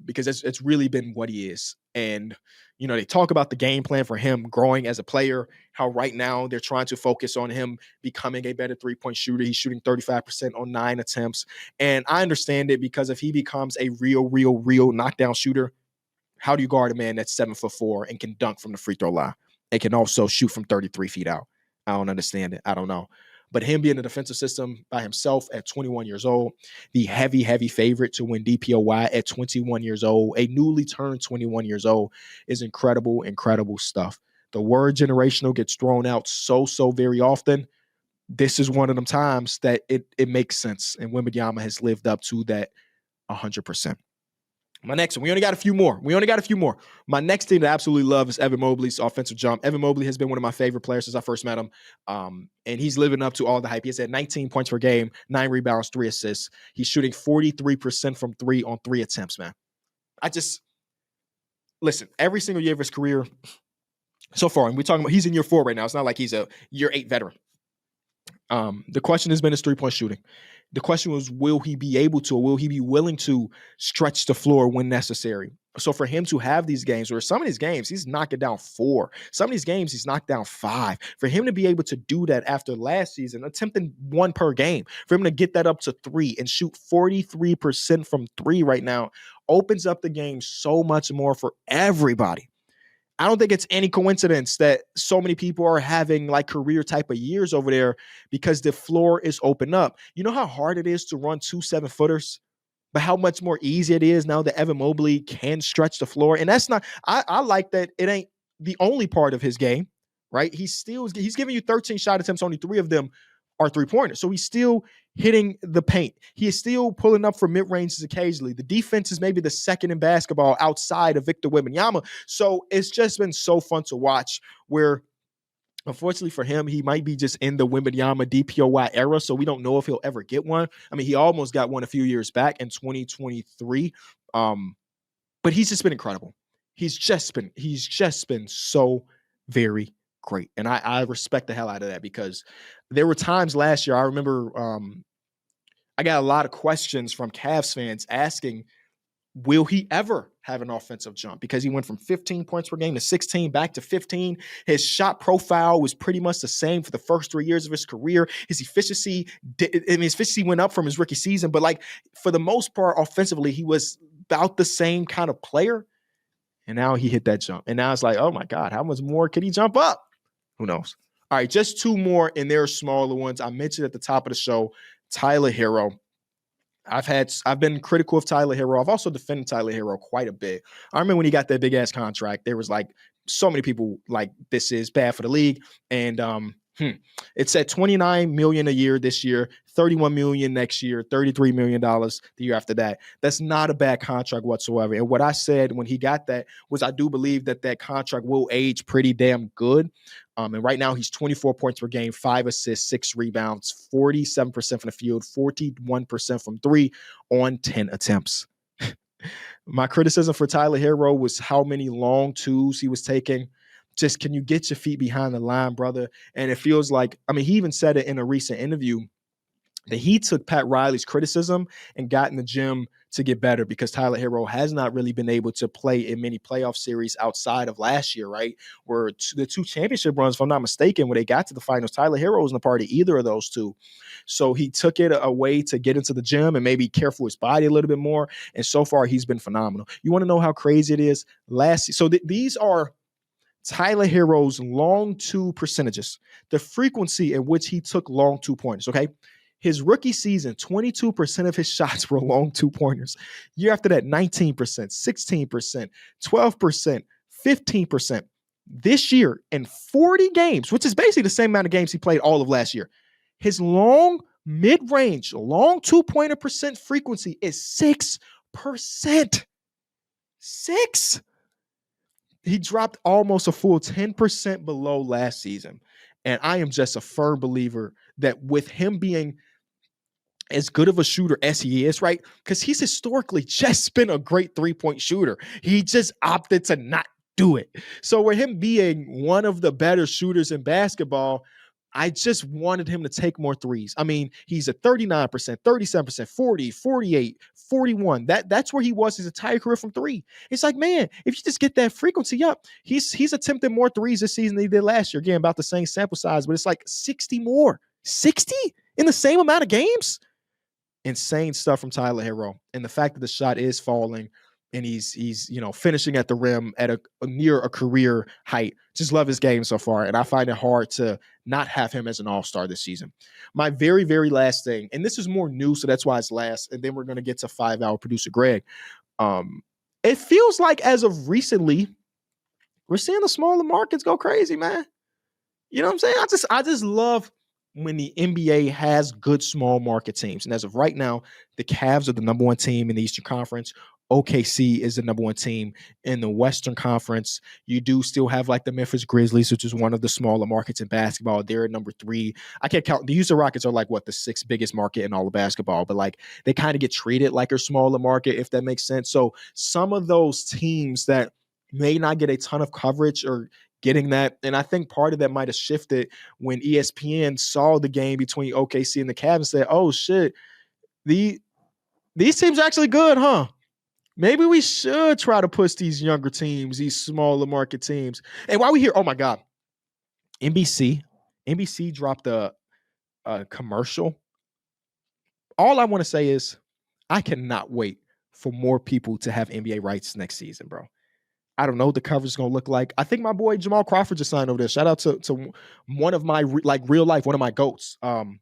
because it's really been what he is. And, you know, they talk about the game plan for him growing as a player, how right now they're trying to focus on him becoming a better 3-point shooter. He's shooting 35% on 9 attempts. And I understand it, because if he becomes a real knockdown shooter, how do you guard a man that's 7'4" and can dunk from the free throw line and can also shoot from 33 feet out? I don't understand it. I don't know. But him being in the defensive system by himself at 21 years old, the heavy favorite to win DPOY at 21 years old, a newly turned 21 years old, is incredible stuff. The word generational gets thrown out so very often. This is one of them times that it makes sense, and Wembanyama has lived up to that 100%. My next one, we only got a few more. My next thing that I absolutely love is Evan Mobley's offensive jump. Evan Mobley has been one of my favorite players since I first met him. And he's living up to all the hype. He's at 19 points per game, 9 rebounds, 3 assists. He's shooting 43% from 3 on 3 attempts, man. Listen, every single year of his career so far, and we're talking about he's in year 4 right now. It's not like he's a year 8 veteran. The question has been his 3-point shooting. The question was, will he be able to, or will he be willing to stretch the floor when necessary? So for him to have these games, or some of these games, he's knocking down 4. Some of these games, he's knocked down 5. For him to be able to do that after last season, attempting 1 per game, for him to get that up to 3 and shoot 43% from 3 right now, opens up the game so much more for everybody. I don't think it's any coincidence that so many people are having like career type of years over there because the floor is open up. You know how hard it is to run 2 7-footers, but how much more easy it is now that Evan Mobley can stretch the floor. And that's not, I like that it ain't the only part of his game, right? He's giving you 13 shot attempts, only 3 of them are 3-pointers. So he's still hitting the paint. He is still pulling up for mid-ranges occasionally. The defense is maybe the second in basketball outside of Victor Wembanyama. So it's just been so fun to watch where, unfortunately for him, he might be just in the Wembanyama DPOY era, so we don't know if he'll ever get one. I mean, he almost got one a few years back in 2023, but he's just been incredible. He's just been so very great, and I respect the hell out of that because there were times last year, I remember I got a lot of questions from Cavs fans asking, will he ever have an offensive jump? Because he went from 15 points per game to 16, back to 15. His shot profile was pretty much the same for the first 3 years of his career. His efficiency went up from his rookie season, but like for the most part, offensively, he was about the same kind of player. And now he hit that jump. And now it's like, oh my God, how much more can he jump up? Who knows? All right, just 2 more, and they're smaller ones. I mentioned at the top of the show, Tyler Herro. I've been critical of Tyler Herro. I've also defended Tyler Herro quite a bit. I remember when he got that big ass contract, there was like so many people like, this is bad for the league. And it's at $29 million a year this year, $31 million next year, $33 million the year after that. That's not a bad contract whatsoever. And what I said when he got that was, I do believe that contract will age pretty damn good. And right now he's 24 points per game, 5 assists, 6 rebounds, 47% from the field, 41% from 3 on 10 attempts. My criticism for Tyler Herro was how many long twos he was taking. Just, can you get your feet behind the line, brother? And it feels like, I mean, he even said it in a recent interview that he took Pat Riley's criticism and got in the gym to get better, because Tyler Herro has not really been able to play in many playoff series outside of last year, right? Where the 2 championship runs, if I'm not mistaken, when they got to the finals, Tyler Herro wasn't a part of either of those 2. So he took it a way to get into the gym and maybe care for his body a little bit more. And so far, he's been phenomenal. You want to know how crazy it is? These are Tyler Herro's long 2 percentages, the frequency in which he took long 2-pointers, okay? His rookie season, 22% of his shots were long 2-pointers. Year after that, 19%, 16%, 12%, 15%. This year, in 40 games, which is basically the same amount of games he played all of last year, his long mid-range, long 2-pointer percent frequency is 6%. 6%. He dropped almost a full 10% below last season. And I am just a firm believer that with him being as good of a shooter as he is, right? Because he's historically just been a great 3-point shooter. He just opted to not do it. So with him being one of the better shooters in basketball, I just wanted him to take more threes. I mean, he's at 39%, 37%, 40, 48, 41. That's where he was his entire career from 3. It's like, man, if you just get that frequency up, he's attempted more threes this season than he did last year. Again, about the same sample size, but it's like 60 more. 60 in the same amount of games? Insane stuff from Tyler Herro. And the fact that the shot is falling and he's finishing at the rim at a near a career height. Just love his game so far. And I find it hard to not have him as an all-star this season. My very, very last thing, and this is more new, so that's why it's last, and then we're going to get to 5-hour producer Greg. It feels like as of recently, we're seeing the smaller markets go crazy, man. You know what I'm saying? I just love when the NBA has good small market teams. And as of right now, the Cavs are the number one team in the Eastern Conference. OKC is the number one team in the Western Conference. You do still have like the Memphis Grizzlies, which is one of the smaller markets in basketball. They're at number 3. I can't count. The Houston Rockets are like what, the 6th biggest market in all of basketball, but like they kind of get treated like a smaller market, if that makes sense. So some of those teams that may not get a ton of coverage or getting that, and I think part of that might have shifted when ESPN saw the game between OKC and the Cavs and said, "Oh shit, these teams are actually good, huh? Maybe we should try to push these younger teams, these smaller market teams." And while we hear, oh my God, NBC dropped a commercial. All I want to say is I cannot wait for more people to have NBA rights next season, bro. I don't know what the coverage is going to look like. I think my boy Jamal Crawford just signed over there. Shout out to one of my real life, one of my GOATs. I'm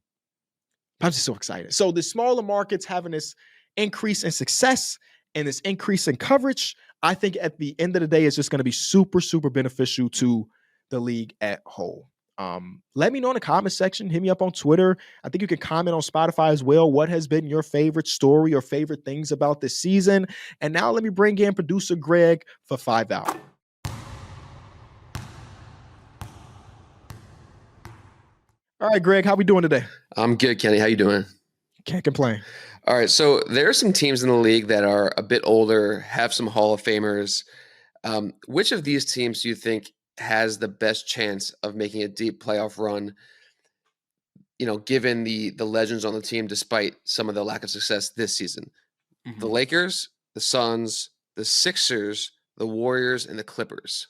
just so excited. So the smaller markets having this increase in success and this increase in coverage, I think at the end of the day, it's just going to be super, super beneficial to the league at whole. Let me know in the comment section. Hit me up on Twitter. I think you can comment on Spotify as well. What has been your favorite story or favorite things about this season? And now let me bring in producer Greg for 5 Out. All right, Greg, how we doing today? I'm good, Kenny. How you doing? Can't complain. All right, so there are some teams in the league that are a bit older, have some Hall of Famers. Which of these teams do you think has the best chance of making a deep playoff run, given the legends on the team, despite some of the lack of success this season? Mm-hmm. The Lakers, the Suns, the Sixers, the Warriors, and the Clippers.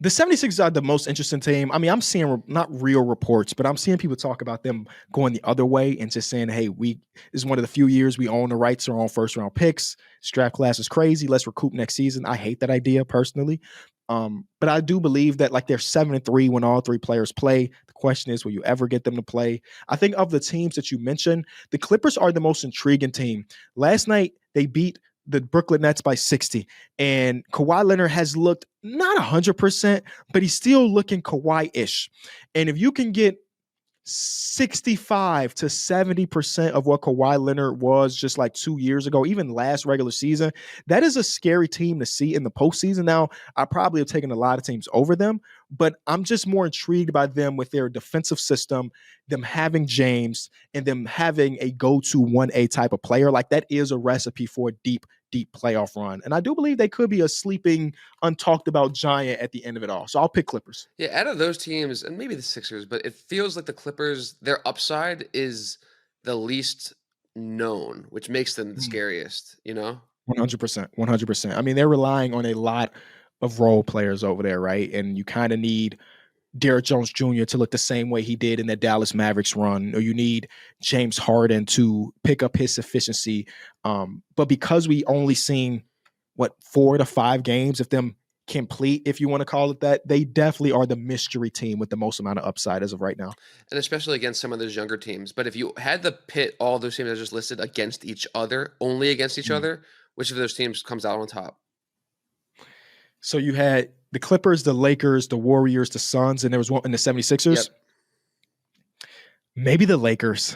The 76ers are the most interesting team. I mean, I'm seeing not real reports, but I'm seeing people talk about them going the other way and just saying, hey, this is one of the few years we own the rights to our own first round picks. Draft class is crazy. Let's recoup next season. I hate that idea personally. But I do believe that like they're 7-3 when all 3 players play. The question is, will you ever get them to play? I think of the teams that you mentioned, the Clippers are the most intriguing team. Last night, they beat the Brooklyn Nets by 60. And Kawhi Leonard has looked not 100%, but he's still looking Kawhi-ish. And if you can get 65 to 70% of what Kawhi Leonard was just like 2 years ago, even last regular season, that is a scary team to see in the postseason. Now, I probably have taken a lot of teams over them, but I'm just more intrigued by them with their defensive system, them having James, and them having a go-to 1A type of player. Like that is a recipe for a deep playoff run. And I do believe they could be a sleeping, untalked about giant at the end of it all. So I'll pick Clippers. Yeah, out of those teams, and maybe the Sixers, but it feels like the Clippers, their upside is the least known, which makes them the scariest, 100%. 100%. I mean, they're relying on a lot of role players over there, right? And you kind of need Derrick Jones Jr. to look the same way he did in the Dallas Mavericks run, or you need James Harden to pick up his efficiency. But because we only seen 4 to 5 games of them complete, if you want to call it that, they definitely are the mystery team with the most amount of upside as of right now. And especially against some of those younger teams. But if you had to pit all those teams I just listed against each other, only against each other, which of those teams comes out on top? So you had the Clippers, the Lakers, the Warriors, the Suns, and there was one in the 76ers. Yep. Maybe the Lakers.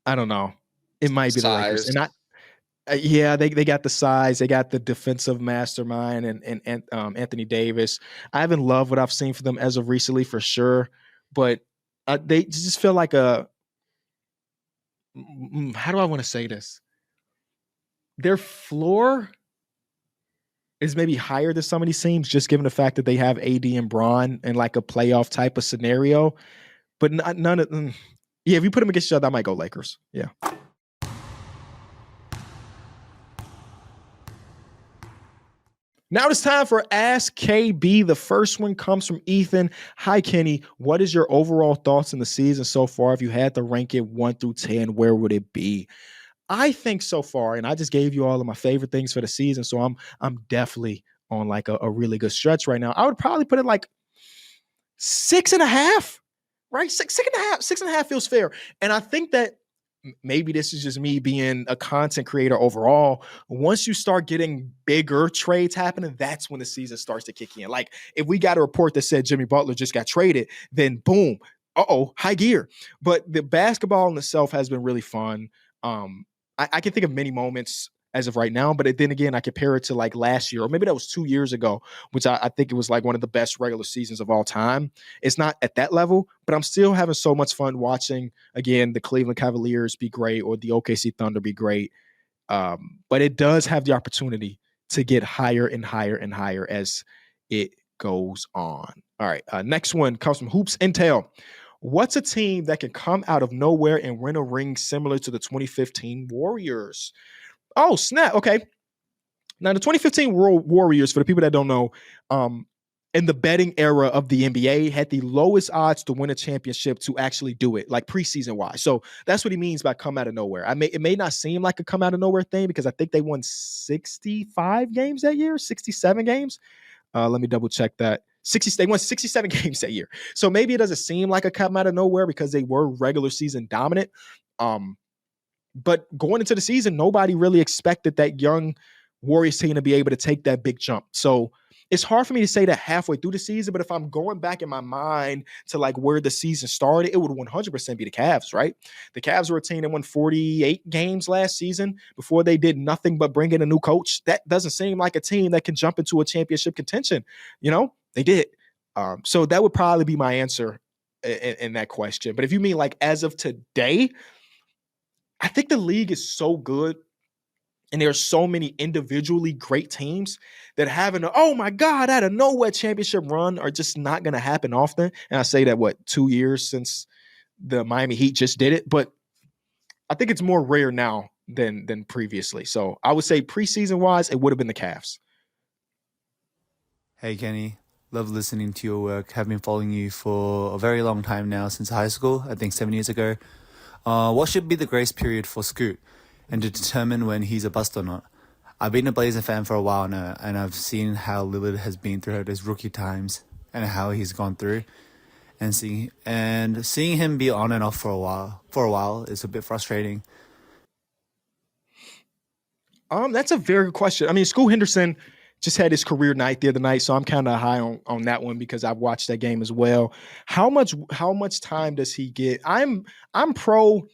I don't know. It might be the Lakers. And they got the size. They got the defensive mastermind and Anthony Davis. I haven't loved what I've seen from them as of recently for sure. But they just feel like how do I want to say this? Their floor is maybe higher than some of these teams, just given the fact that they have AD and Bron in like a playoff type of scenario. But none of them. Yeah, if you put them against each other, I might go Lakers. Yeah. Now it's time for AskKB. The first one comes from Ethan. Hi, Kenny. What is your overall thoughts on the season so far? If you had to rank it 1 through 10, where would it be? I think so far, and I just gave you all of my favorite things for the season, so I'm definitely on like a really good stretch right now. I would probably put it like 6.5, right? 6.5 feels fair. And I think that maybe this is just me being a content creator overall. Once you start getting bigger trades happening, that's when the season starts to kick in. Like if we got a report that said Jimmy Butler just got traded, then boom, high gear. But the basketball in itself has been really fun. I can think of many moments as of right now, but then again, I compare it to like last year, or maybe that was 2 years ago, which I think it was like one of the best regular seasons of all time. It's not at that level, but I'm still having so much fun watching, again, the Cleveland Cavaliers be great or the OKC Thunder be great. But it does have the opportunity to get higher and higher and higher as it goes on. All right, next one comes from Hoops Intel. What's a team that can come out of nowhere and win a ring similar to the 2015 Warriors? Oh, snap. Okay. Now, the 2015 Warriors, for the people that don't know, in the betting era of the NBA, had the lowest odds to win a championship to actually do it, like preseason wise. So that's what he means by come out of nowhere. It may not seem like a come out of nowhere thing because I think they won 65 games that year, 67 games. Let me double check that. They won 67 games that year. So maybe it doesn't seem like a come out of nowhere because they were regular season dominant. But going into the season, nobody really expected that young Warriors team to be able to take that big jump. So it's hard for me to say that halfway through the season, but if I'm going back in my mind to like where the season started, it would 100% be the Cavs, right? The Cavs were a team that won 48 games last season before they did nothing but bring in a new coach. That doesn't seem like a team that can jump into a championship contention. They did. So that would probably be my answer in that question. But if you mean like as of today, I think the league is so good and there are so many individually great teams that having oh my God, out of nowhere championship run are just not going to happen often. And I say that, 2 years since the Miami Heat just did it, but I think it's more rare now than previously. So I would say preseason wise, it would have been the Cavs. Hey Kenny, love listening to your work. Have been following you for a very long time now, since high school, I think 7 years ago. What should be the grace period for Scoot and to determine when he's a bust or not? I've been a Blazer fan for a while now, and I've seen how Lillard has been throughout his rookie times and how he's gone through. And seeing him be on and off for a while is a bit frustrating. That's a very good question. I mean, Scoot Henderson just had his career night the other night, so I'm kind of high on that one because I've watched that game as well. How much time does he get? I'm pro.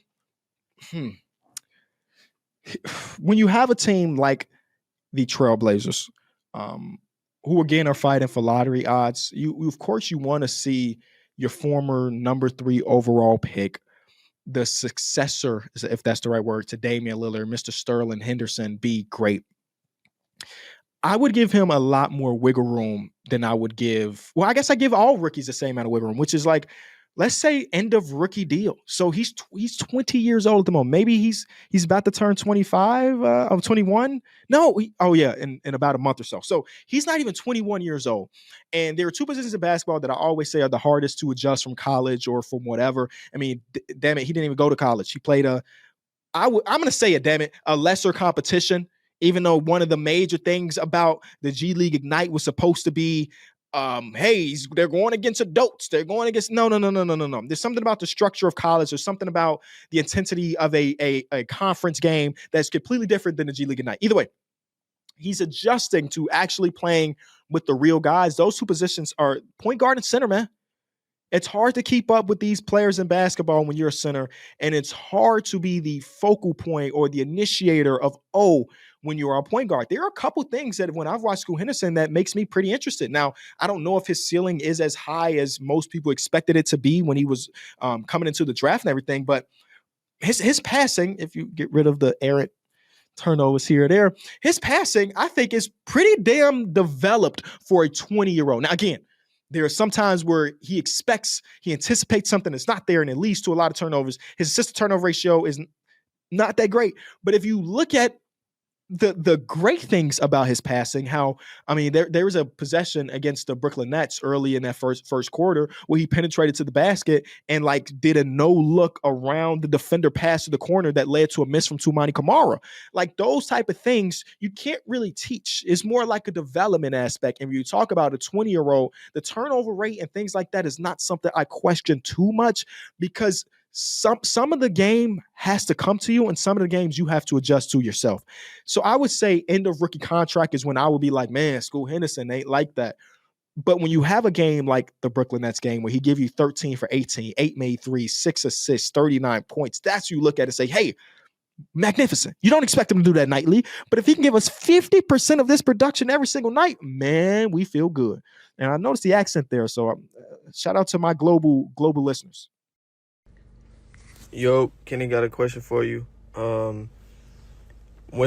When you have a team like the Trailblazers, who again are fighting for lottery odds, you of course you want to see your former number 3 overall pick, the successor, if that's the right word, to Damian Lillard, Mr. Sterling Henderson, be great. I would give him a lot more wiggle room than I would give. Well, I guess I give all rookies the same amount of wiggle room, which is like, let's say end of rookie deal. So he's 20 years old at the moment. Maybe he's about to turn 25 or 21. No, in about a month or so. So he's not even 21 years old. And there are two positions in basketball that I always say are the hardest to adjust from college or from whatever. I mean, damn it, he didn't even go to college. He played I'm going to say a lesser competition. Even though one of the major things about the G League Ignite was supposed to be, they're going against adults. They're going against no. There's something about the structure of college. There's something about the intensity of a conference game that's completely different than the G League Ignite. Either way, he's adjusting to actually playing with the real guys. Those two positions are point guard and center, man. It's hard to keep up with these players in basketball when you're a center, and it's hard to be the focal point or the initiator of, when you're a point guard. There are a couple things that when I've watched Scoot Henderson that makes me pretty interested. Now, I don't know if his ceiling is as high as most people expected it to be when he was coming into the draft and everything, but his passing, if you get rid of the errant turnovers here or there, his passing, I think, is pretty damn developed for a 20-year-old. Now, again, there are some times where he anticipates something that's not there, and it leads to a lot of turnovers. His assist to turnover ratio is not that great. But if you look at the great things about his passing, there was a possession against the Brooklyn Nets early in that first quarter where he penetrated to the basket and did a no look around the defender pass to the corner that led to a miss from Toumani Camara. Like those type of things you can't really teach. It's more like a development aspect. And when you talk about a 20-year-old, the turnover rate and things like that is not something I question too much because some of the game has to come to you, and some of the games you have to adjust to yourself. So I would say end of rookie contract is when I would be like, man, Scoot Henderson ain't like that. But when you have a game like the Brooklyn Nets game where he give you 13 for 18, 8 made threes, 6 assists, 39 points, that's you look at it and say, hey, magnificent. You don't expect him to do that nightly, but if he can give us 50% of this production every single night, man, we feel good. And I noticed the accent there, so shout out to my global listeners. Yo, Kenny got a question for you. When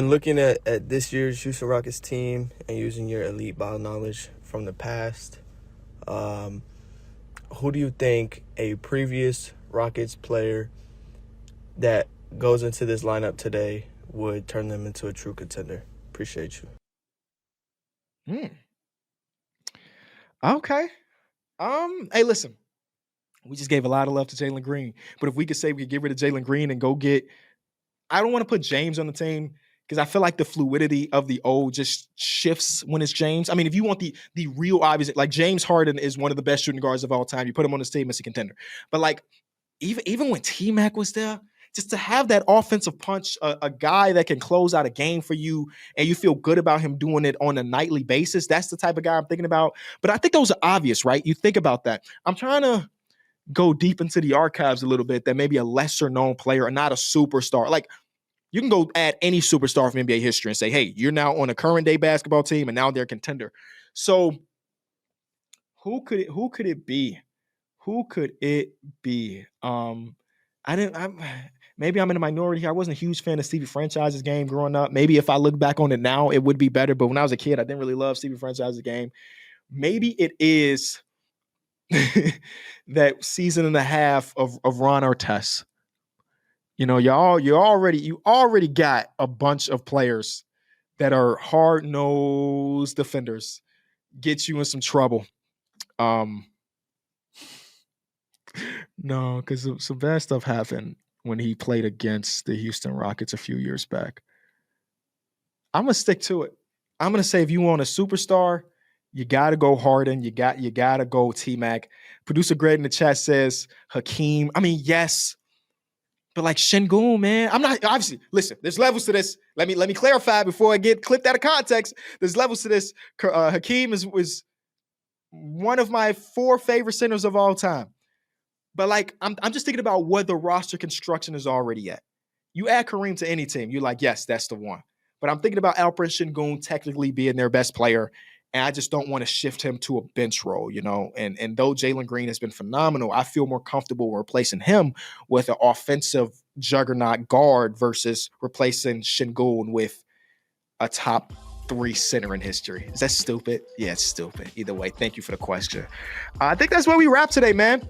looking at this year's Houston Rockets team and using your elite ball knowledge from the past, who do you think a previous Rockets player that goes into this lineup today would turn them into a true contender? Appreciate you. Okay. Hey, listen. We just gave a lot of love to Jalen Green. But if we could say we could get rid of Jalen Green and go get, I don't want to put James on the team because I feel like the fluidity of the old just shifts when it's James. I mean, if you want the real obvious, like James Harden is one of the best shooting guards of all time. You put him on this team as a contender. But like even when T-Mac was there, just to have that offensive punch, a guy that can close out a game for you and you feel good about him doing it on a nightly basis, that's the type of guy I'm thinking about. But I think those are obvious, right? You think about that. I'm trying to go deep into the archives a little bit that maybe a lesser known player or not a superstar. Like you can go add any superstar from NBA history and say, hey, you're now on a current day basketball team and now they're a contender. So who could it be? Who could it be? Maybe I'm in a minority here. I wasn't a huge fan of Stevie Franchise's game growing up. Maybe if I look back on it now, it would be better. But when I was a kid, I didn't really love Stevie Franchise's game. Maybe it is that season and a half of Ron Artest. You know, you already got a bunch of players that are hard-nosed defenders, get you in some trouble. No, because some bad stuff happened when he played against the Houston Rockets a few years back. I'm gonna stick to it. I'm gonna say if you want a superstar, you gotta go Harden. You gotta go T-Mac. Producer Greg in the chat says Hakeem. I mean, yes, but like Şengün, man. I'm not obviously. Listen, there's levels to this. Let me clarify before I get clipped out of context. There's levels to this. Hakeem was one of my 4 favorite centers of all time. But like, I'm just thinking about what the roster construction is already at. You add Kareem to any team, you're like, yes, that's the one. But I'm thinking about Alperen Şengün technically being their best player, and I just don't want to shift him to a bench role, you know. And though Jalen Green has been phenomenal, I feel more comfortable replacing him with an offensive juggernaut guard versus replacing Şengün with a top 3 center in history. Is that stupid? Yeah, it's stupid. Either way, thank you for the question. I think that's where we wrap today, man.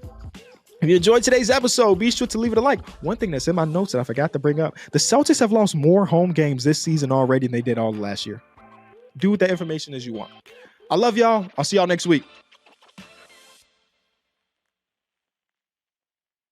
If you enjoyed today's episode, be sure to leave it a like. One thing that's in my notes that I forgot to bring up, the Celtics have lost more home games this season already than they did all last year. Do with that information as you want. I love y'all. I'll see y'all next week.